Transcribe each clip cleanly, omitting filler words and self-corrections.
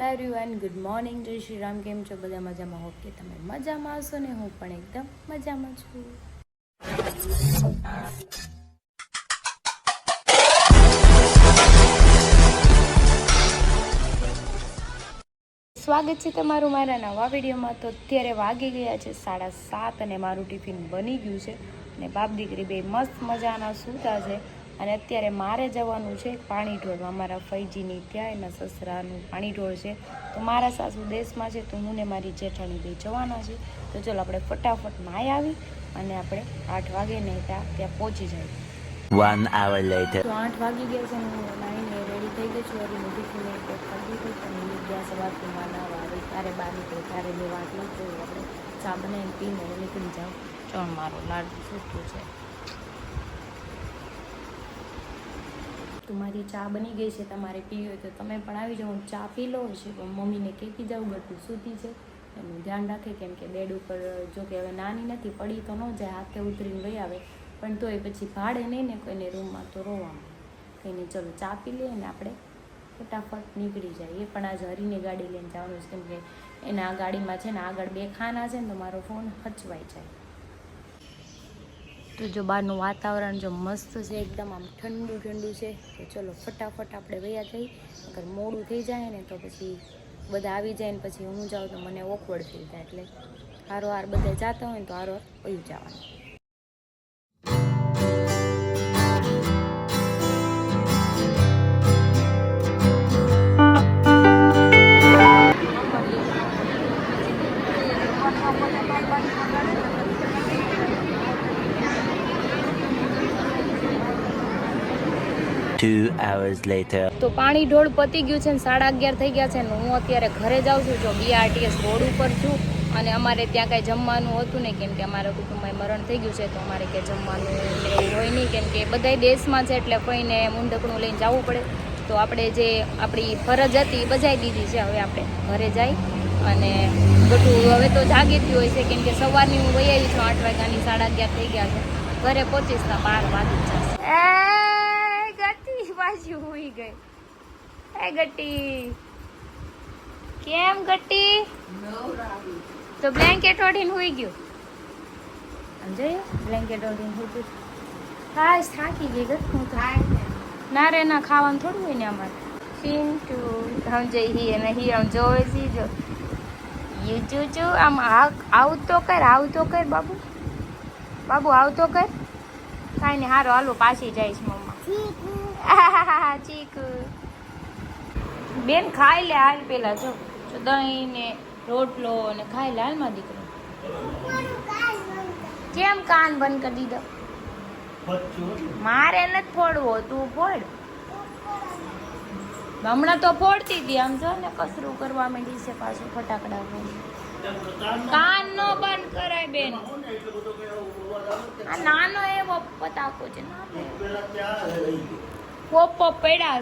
Hi everyone, good morning, જય શ્રી રામ. કેમ છો બધા? મજામાં? હોપ કે તમે મજામાં હશો ને હું પણ એકદમ મજામાં છું. સ્વાગત છે તમારું મારા નવા વિડીયોમાં. તો અત્યારે વાગી ગયા છે 7:30 અને મારું ટિફિન બની ગયું છે અને બાપ દીકરી બે મસ્ત મજાના સૂતા છે. અને અત્યારે મારે જવાનું છે પાણી ઢોળવા. મારા ફૈજીની ત્યાં એના સસરાનું પાણી ઢોળ છે. તો મારા સાસુ દેશમાં છે તો હું ને મારી જેઠાણી બે જવાના છે. તો ચલો આપણે ફટાફટ નાહી આવી અને આપણે 8 વાગે ને ત્યાં પહોંચી જાય. 1 hour later. તો 8 વાગી ગયા છે. હું નાહીને રેડી થઈ ગઈ છું. હરી ટિફિન પેક કરી દીધું અને ગયા સવારથી માના વારે ત્યારે બહાર નીકળે ત્યારે મેં વાત નહીં તો આપણે ચા બનાવીને પીને નીકળી જાઓ. ચણ મારો લાડુ સૂકું છે. તો મારી ચા બની ગઈ છે. તમારે પીવી હોય તો તમે પણ આવી જાઓ, ચા પી લો. છે મમ્મીને કહેતી જાઉં ગટું સૂતી છે એનું ધ્યાન રાખે, કેમ કે બેડ ઉપર જો કે હવે નાની નથી, પડી તો ન જાય, હાથે ઉતરીને લઈ આવે, પણ તોય પછી ભાડે નહીં ને કોઈને રૂમમાં તો રોવામાં કંઈ નહીં. ચલો ચા પી લઈએ ને આપણે ફટાફટ નીકળી જાય. એ પણ આજે હરીની ગાડી લઈને જવાનું છે, કેમ કે એના ગાડીમાં છે ને આગળ 2 ખાના છે ને તો મારો ફોન હચવાઈ જાય. તો જો બહારનું વાતાવરણ જો મસ્ત છે, એકદમ આમ ઠંડુ ઠંડુ છે. તો ચલો ફટાફટ આપણે વયા જઈએ. અગર મોડું થઈ જાય ને તો પછી બધા આવી જાય ને પછી હું જાઉં તો મને ઓકવર્ડ ફીલ થાય, એટલે હારો બધા જતા હોય ને તો હારો વયું જવાનું. Two hours later. તો પાણી ઢોળ પતી ગયું છે ને 11:30 થઈ ગયા છે ને હું અત્યારે ઘરે જાઉં છું. જો BRTS રોડ ઉપર છું અને અમારે ત્યાં કાંઈ જમવાનું હતું નહીં, કેમ કે અમારા કુટુંબમાં મરણ થઈ ગયું છે તો અમારે ક્યાંય જમવાનું એવું હોય નહીં, કેમ કે બધાય દેશમાં છે એટલે કોઈને મુંડકણું લઈને જવું પડે. તો આપણે જે આપણી ફરજ હતી એ બજાવી દીધી છે. હવે આપણે ઘરે જઈ અને બધું હવે તો જાગીતી હોય છે, કેમ કે સવારની હું વહી આવી છું 8 વાગ્યાની, 11:30 થઈ ગયા છે. ઘરે પહોંચીશ તો 12 વાગી જશે. બાજુ હોઈ ગઈ. એ ગટ્ટી કેમ ગટ્ટી? તો બ્લેન્કેટ ઓઢીને હોઈ ગયો. સમજાય? બ્લેન્કેટ ઓઢીને હોઈ ગયું. ખાસ થાકી ગઈ ગઈ હું તો. ના રે ના, ખાવાનું થોડું હોય ને અમારે. પિન્ટુ સમજાય હી અને હી આમ જોવે સી જો યુ ચૂ આમ આવું તો કર, આવું તો કર બાબુ, બાબુ આવું તો કર. કાંઈ ને હારો હાલો પાછી જઈશ મમ્મા. ચીકુ બેન ખાઈ લે હાલ, પેલા જો દહીં ને રોટલો ને ખાઈ લે હાલમાં દીકરો. કેમ કાન બંધ કરી દીધો? મારે નથી ફોડવો, તું ફોડ. હમણાં તો ફોડતી હતી, આમ જો ને કસરું કરવા માંડી છે પાછું ફટાકડા. કાન નો બંધ કરાય બેન. આ નાનો એવો પતાકો છે, પોપ પડ્યા.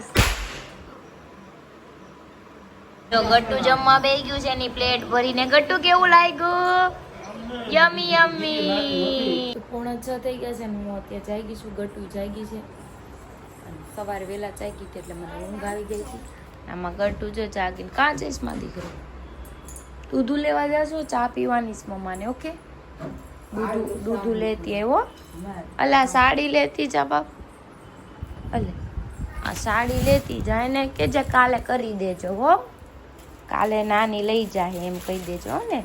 તો ગટ્ટુ જમવા બેસી ગયું છે, એની પ્લેટ ભરીને. ગટ્ટુ કેવું લાગ્યું? યમી યમી. 6:45 થઈ ગયા છે ને હું અત્યારે જાગી છું. ગટ્ટુ જાગી છે અને સવારે વહેલા જાગી હતી એટલે મને ઊંઘ આવી ગઈ હતી. આમાં ગટ્ટુ જો જાગીને કાં જઈશ માં દીકરો? દૂધું લેવા જાશો? ચા પીવાની છે મમ્માને. ઓકે, દૂધું લેતી આવ્યો. અલા સાડી લેતી જા બાપ. અલે આ સાડી લેતી જાય ને કે જે કાલે કરી દેજો હો, કાલે નાની લઈ જાય એમ કહી દેજો હો ને.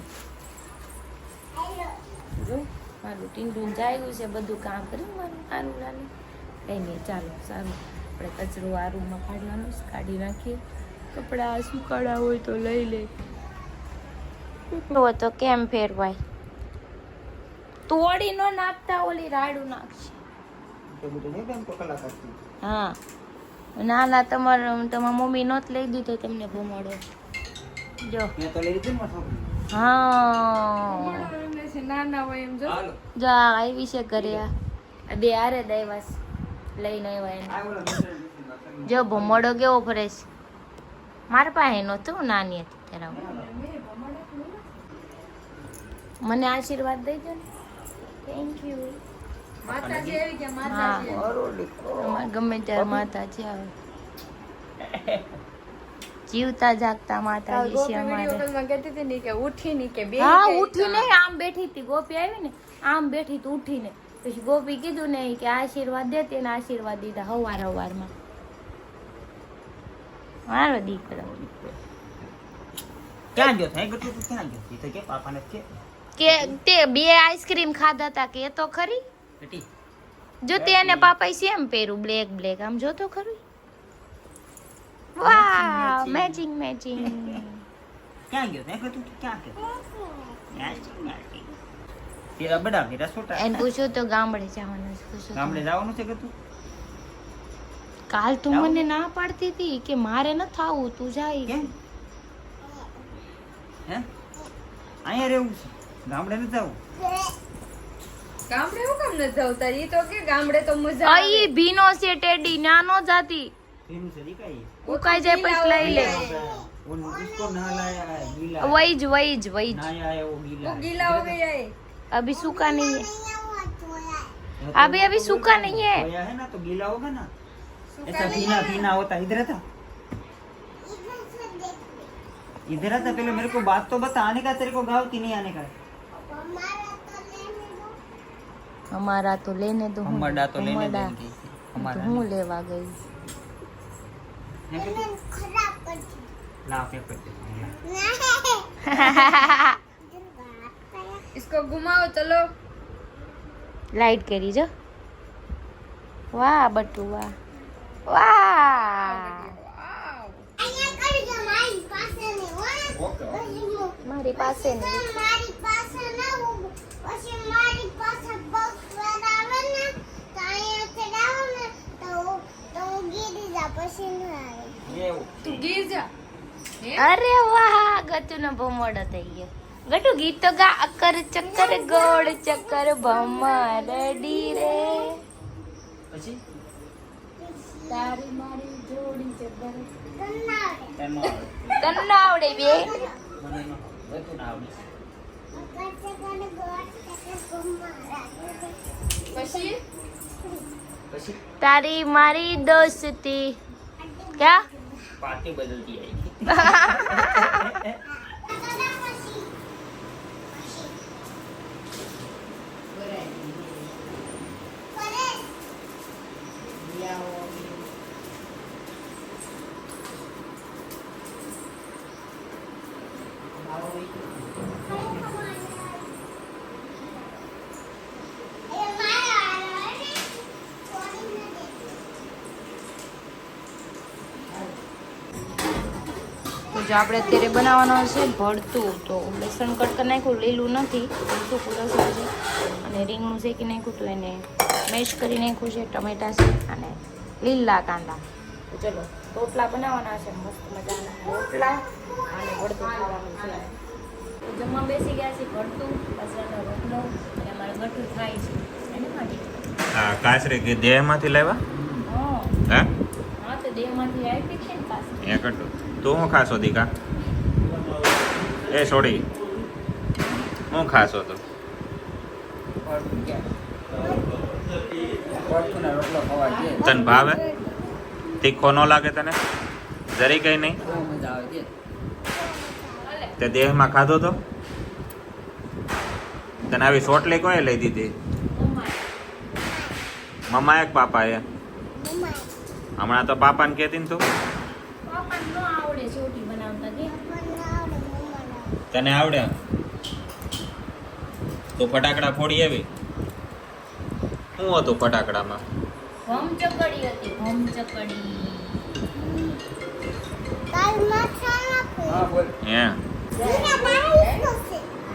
જો મારું ટીંડું જાયું છે, બધું કામ કર્યું મારું સારું લાગે. કંઈ નહીં, ચાલો સારું. આપણે કચરો આ રૂમમાં કાઢવાનું, કાઢી નાખીએ. કપડાં સુકાડા હોય તો લઈ લે. તો કેમ ફેરવાય? તોડી નો નાખતા, ઓલી રાડું નાખશે. હા ના ના, તમારા મમ્મી નોત લઈ દીધો તમને ભૂમાડો. જો હા નાના હોય એમ. જો આવી છે ઘરે, આ બે હારે દઈવાસ લઈને આવ્યા. જો ભૂમાડો કેવો ફરે છે. મારા પાસે નહોતું, નાની હતી ત્યારે. મને આશીર્વાદ દઈ દો ને. Thank you. ગમે ત્યારે માતાજી આવે. જીવતા જાગતા માતાજી છે વિડિયો અમારે. કોલમાં કહેતી હતી ને કે ઉઠી ની કે બે હા ઉઠીને આમ બેઠી હતી, ગોપી આવી ને આમ બેઠી હતી ઉઠીને. પછી ગોપી કીધું ને કે આશીર્વાદ દેતી, એને આશીર્વાદ દીધા હવારમાં. મારો દીકરો ક્યાં ગયો થાય ગટુ તું ક્યાં ગયો? ઈ તો કે પાપાને કે કે તે બે આઈસ્ક્રીમ ખાધા હતા કે એ તો ખરી. બેટી જો તે એને પાપાએ સેમ પહેર્યું, બ્લેક આમ જો તો ખરી. વાહ મેચિંગ ક્યાં ગયો થાય ગટુ તું ક્યાં ગયો? તેરા બડા મેરા છોટા. એને પૂછ્યું તો ગામડે જવાનું છે, પૂછ્યું તો. ગામડે જવાનું છે ગટુ? કાલ તું મને ના પાડતી હતી કે મારે ન થાવું, તું જાય. કેમ? હે? અહીંયા રહેવું છે, ગામડે ન જવું. ગામડે હું કામ ન જાવ તારી? તો કે ગામડે તો મજા આવે. અઈ ભીનો છે ટેડી, નાનો જાતી તેનું છે દીકાઈ. ઉકાઈ જાય પછી લઈ લે. उन उसको ना लाया है गीला. वहीज ना आया वो गीला. वो गीला हो गया है. अभी सूखा नहीं है, अभी सूखा नहीं है. धोया है ना तो गीला होगा ना. ऐसा भीना भीना होता. इधर था, इधर था. पहले मेरे को बात तो बता, आने का तेरे को गाँव की नहीं आने का? हमारा तो लेने दो. हमारा तो लेने देंगे. हमारा હું લેવા ગઈ. ला फेंक कर दे. इसको घुमाओ चलो. લાઈટ કરી જો. વાહ બટુ વાહ વાહ. મારી પાસે નહીં. ये वो. तू गिर जा. અરે વાહ ગટુ નો ભમોડો થઈ ગયો. ગટુ ગીત તો ગા. અકર ચક્કર ગોળ ચક્કર ભમરડી રે, પછી તારી મારી જોડી જબર તેનો તને આવડે બે. મને નો વધુ ના આવડે. પછી પછી તારી મારી દોસ્તી ક્યાં. पार्टी बदलती है. જો આપણે અત્યારે બનાવવાનો છે ભરતું. તો લસણ કટ કરી નાખ્યું, લીલું નથી, સૂકું લસણ છે, અને રીંગણું શેકી નાખ્યું હતું, એને મેશ કરી નાખ્યું છે, ટમેટા છે અને લીલા કાંદા. તો ચલો રોટલા બનાવવાના છે, મસ્ત મજાના રોટલા અને ભરતું ખાવાનું છે. તો જમવા બેસી ગયા છે, ભરતું લસણનો રોટલો અને અમારે ગઠું થાય છે એને માટે. આ કાસરી કે દેહમાંથી લાવ્યા? હા હે હા, તો દેહમાંથી આવી છે ને પાસે. એ કટુ તું હું ખાશો દીકા? એ છોડી હું ખાશો તો? ભરતુંના રોટલો ખવા દે. તને ભાવે? તીખો ન લાગે તને જરી કઈ નહીં? બહુ મજા આવે છે. તે દેહમાં ખાધો તો? તને આવી ચોટલી કોઈ લઈ દીધી? મમ્મા એક પાપા એ? હમણાં તો પાપાને કહેતી ને તું? પાપાને ન આવડે ચોટી બનાવતા કે. તને આવડે? તો ફટાકડા ફોડી આવી? શું હતું ફટાકડામાં? ભમચકડી હતી, ભમચકડી. હા બોલ. હે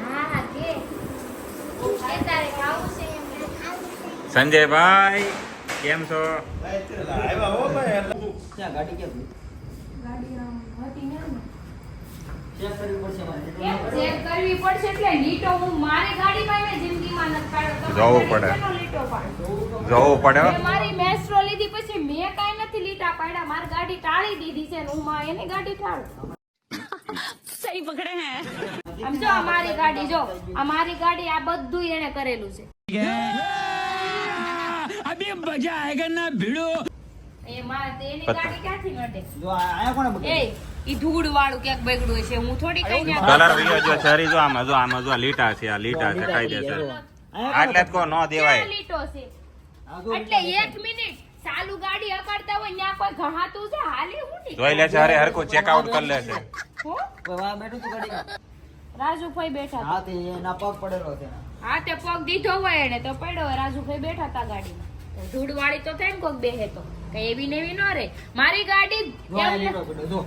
હા કે તારે ખાવું છે એમ. સંજયભાઈ કેમ છો? ક્યાં ગાડી ક્યાં ગઈ? ગાડી આમ હતી ને આમ. ચેક કરવી પડશે મારે. કેમ ચેક કરવી પડશે એટલે લીટો હું મારી ગાડીમાં મેં જિંદગીમાં નથી પાડ્યો. જોવું પડે. કેટલો લીટો પાડ્યો? જોવું પડે હો. મેં મારી મેસ્ટ્રો લીધી પછી મેં કાંઈ નથી લીટા પાડ્યા. મારી ગાડી ટાળી દીધી છે ને હું એની ગાડી ટાળું. સહી પકડે હે. આમ જો આ મારી ગાડી જો, આ મારી ગાડી, આ બધું એને કરેલું છે. अभी मजा आएगा ना भिड़ो. એ માં તેની ગાડી ક્યાંથી નડે? જો આયા કોણે બગડી? એ ઈ ધૂળ વાળું ક્યાંક બગડ્યું છે હું થોડી કઈ કલર વિયો જો છે હરી જો આમાં જો આ લીટા છે આ લીટા છે ખાઈ દેશે આટલે જ કો ન દેવાય લીટો છે એટલે 1 મિનિટ ચાલુ ગાડી અકડતા હોય ત્યાં કોઈ ઘહાતું છે હાલી હું નહીં જોઈ લે છે અરે હરકો ચેક આઉટ કરી લે છે હો વાહ બેઠું તું ગાડીમાં રાજુભાઈ બેઠા હા તે એના પગ પડેલો છે હા તે પગ દીધો હોય એને તો પડ્યો હોય. રાજુભાઈ બેઠા હતા ગાડીમાં ધૂળ વાળી તો થાય ને કોક બેહે તો કઈ એવી ને એવી ન રે મારી ગાડી જો આ લીટો પડ્યો જો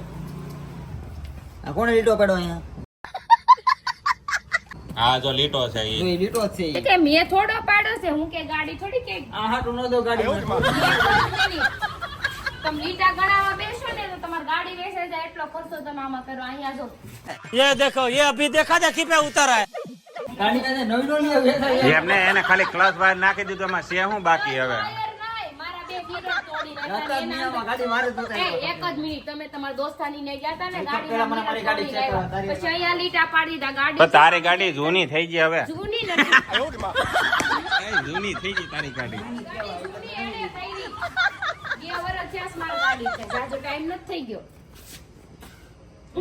આ કોણે લીટો પડ્યો અહીંયા આ જો લીટો છે જો ઈ એ લીટો જ છે તો કે મેં થોડો પાડ્યો છે હું કે ગાડી થોડી કે આ હાટું ન દો ગાડી તમે લીટા ગણાવવા બેસો ને તો તમારી ગાડી વેચે જાય એટલો ખર્ચો તમે આમાં કરો. અહીંયા જો ગાડી કાંઈ નવી નો લ્યો વેચાય એમને એને ખાલી ક્લચ બહાર નાખી દીધું એમાં છે શું બાકી હવે ટાયર નાય, મારા બે મિરર તોડી નાખ્યા રાતા ને એના દુનિયામાં ગાડી મારે જ એ એક જ મિનિટ તમે તમારા દોસ્તાની ને ગયા હતા ને ગાડી પેલા મને મારી ગાડી check કરવા, તારી પછી અહીંયા લીટા પાડી દીધા ગાડી પણ તારી ગાડી જૂની થઈ ગઈ હવે જૂની નથી જૂની થઈ ગઈ તારી ગાડી જૂની એને થઈ ગઈ. 2 વર્ષ થયા છે મારી ગાડી છે જાજો ટાઈમ નથી થઈ ગયો.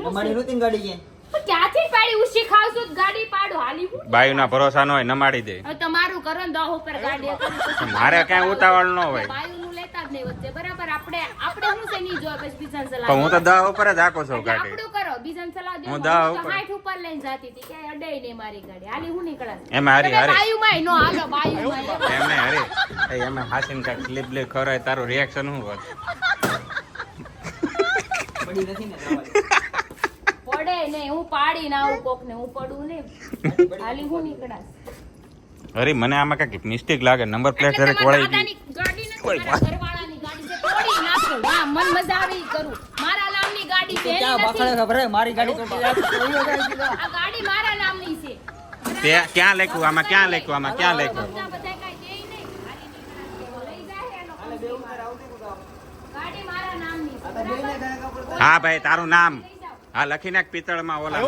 તમારી રૂટીન ગાડી છે પણ ક્યાંથી પાડી ઉછી ખાવશું તો ગાડી પાડો હાલી હું બાયુના ભરોસા ન હોય નમાડી દે હવે તમારું કરો ને 10 ઉપર ગાડી હતી પછી મારે ક્યાંય ઉતાવળ ન હોય બાયુનું લેતા જ નહીં વચ્ચે બરાબર આપણે હું છે નહીં જોવા પછી બીજાને સલાહ પણ હું તો 10 ઉપર જ હાંકું છું એટલે ગાડી આપણું કરો બીજાને સલાહ દેવું હું હું 10 તો ઉપર. 60 ઉપર લઈને જાતી હતી ક્યાંય અડાઈ નહીં મારી ગાડી હાલી હું નીકળાશ એમાં હારી હારી બાયુમાં નો હાલો બાયુમાં એમને હરી એમાં હાસીન કાંઈક સ્લીપ બ્લેક ખવડાય તારું રિએક્શન શું હોત પડી નથી ને જવા પડે ને હું પાડી ના આવું કોક ને હું પડું ને હાલી હું નીકળાશ હરી મને આમાં કઈક મિસ્ટેક લાગે નંબર પ્લેટ એટલે જરીક તમારા વળાઈ ગઈ દાદાની ગાડી નથી મારા ઘરવાળાની ગાડી છે તોડી નાખું હા મન મજા આવી કરું મારા નામની ગાડી છે એની ક્યાં નથી. બાખડે ખબર હે? મારી ગાડી તો આ ગાડી મારા નામની છે તે ક્યાં લખ્યું આમાં ક્યાં લખ્યું આમાં ક્યાં લખ્યું બધા કાંઈ દેય નહીં. હાલી નીકળાશ. લઈ જાય એનો ગાડી મારા નામની છે બરાબર? હા ભાઈ તારું નામ હા લખી નાખ પિત્તળમાં ઓલા